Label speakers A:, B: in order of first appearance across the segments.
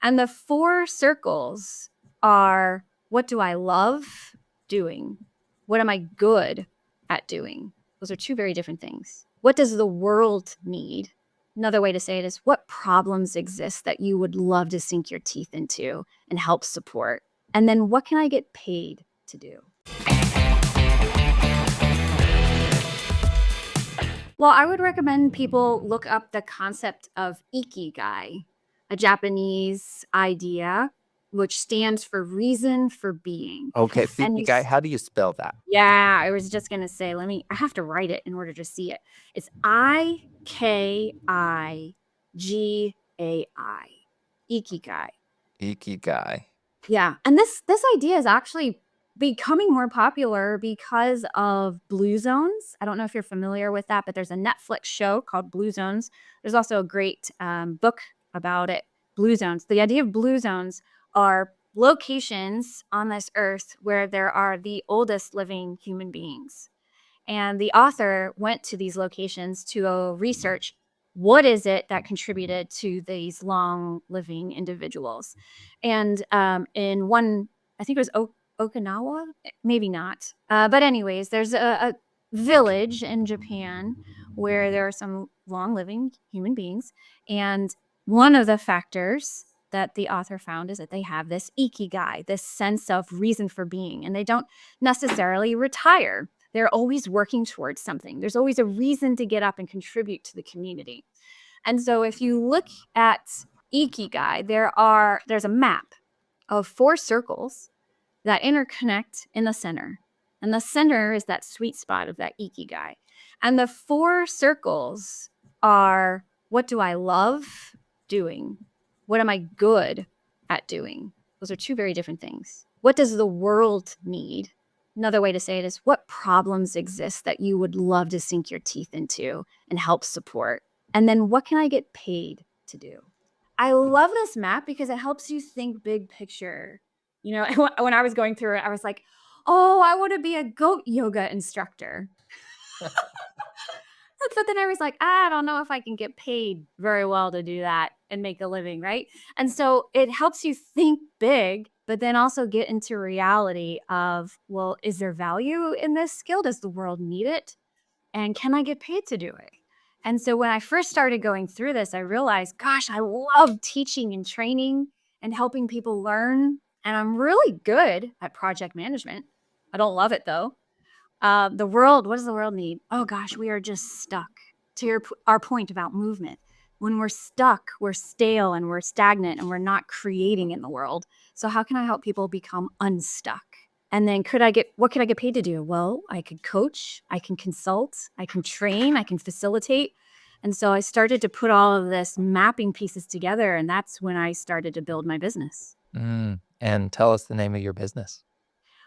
A: And the four circles are, what do I love doing? What am I good at doing? Those are two very different things. What does the world need? Another way to say it is, what problems exist that you would love to sink your teeth into and help support? And then what can I get paid to do? Well, I would recommend people look up the concept of Ikigai, a Japanese idea which stands for reason for being.
B: Okay,
A: And you
B: Ikigai, how do you spell that?
A: Yeah, I was just going to say, I have to write it in order to see it. It's Ikigai. Ikigai.
B: Ikigai.
A: Yeah. And this idea is actually becoming more popular because of Blue Zones. I don't know if you're familiar with that, but there's a Netflix show called Blue Zones. There's also a great book about it, Blue Zones. The idea of Blue Zones are locations on this earth where there are the oldest living human beings. And the author went to these locations to research what is it that contributed to these long living individuals. And in one, I think it was Okinawa, maybe not. But anyways, there's a village in Japan where there are some long living human beings. And one of the factors that the author found is that they have this ikigai, this sense of reason for being, and they don't necessarily retire. They're always working towards something. There's always a reason to get up and contribute to the community. And so if you look at Ikigai, there's a map of four circles that interconnect in the center. And the center is that sweet spot of that Ikigai. And the four circles are, what do I love doing? What am I good at doing? Those are two very different things. What does the world need? Another way to say it is, what problems exist that you would love to sink your teeth into and help support? And then what can I get paid to do? I love this map because it helps you think big picture. You know, when I was going through it, I was like, oh, I want to be a goat yoga instructor. But then I was like, I don't know if I can get paid very well to do that and make a living, right? And so it helps you think big, but then also get into reality of, well, is there value in this skill? Does the world need it? And can I get paid to do it? And so when I first started going through this, I realized, gosh, I love teaching and training and helping people learn. And I'm really good at project management. I don't love it though. The world, what does the world need? Oh gosh, we are just stuck. To our point about movement. When we're stuck, we're stale and we're stagnant and we're not creating in the world. So how can I help people become unstuck? And then what could I get paid to do? Well, I could coach, I can consult, I can train, I can facilitate. And so I started to put all of this mapping pieces together, and that's when I started to build my business.
B: And tell us the name of your business.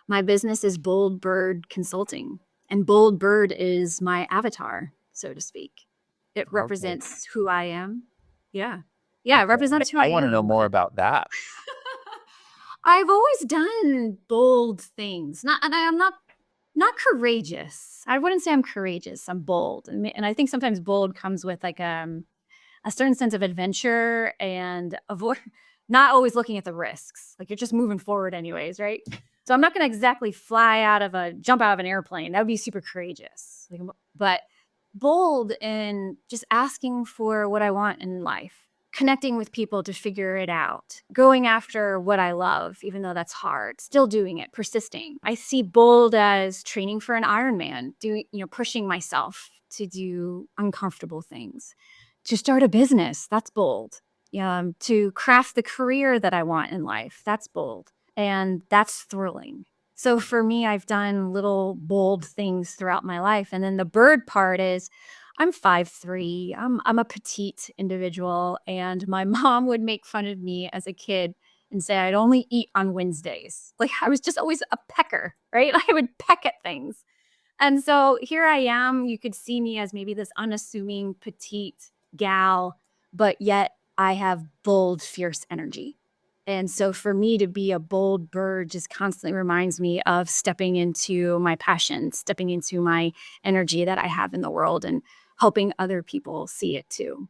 A: My business is Bold Bird Consulting, and Bold Bird is my avatar, so to speak. It represents who I am. Yeah. Yeah, it represents who I am.
B: I want to know more about that.
A: I've always done bold things. I'm not courageous. I wouldn't say I'm courageous. I'm bold. And I think sometimes bold comes with like a certain sense of adventure and not always looking at the risks. Like you're just moving forward anyways, right? So I'm not going to exactly jump out of an airplane. That would be super courageous. But bold in just asking for what I want in life, connecting with people to figure it out, going after what I love, even though that's hard, still doing it, persisting. I see bold as training for an Ironman, pushing myself to do uncomfortable things, to start a business. That's bold. To craft the career that I want in life. That's bold. And that's thrilling. So for me, I've done little bold things throughout my life. And then the bird part is I'm 5'3". I'm a petite individual. And my mom would make fun of me as a kid and say I'd only eat on Wednesdays. Like I was just always a pecker, right? I would peck at things. And so here I am. You could see me as maybe this unassuming petite gal, but yet I have bold, fierce energy. And so for me to be a bold bird just constantly reminds me of stepping into my passion, stepping into my energy that I have in the world and helping other people see it too.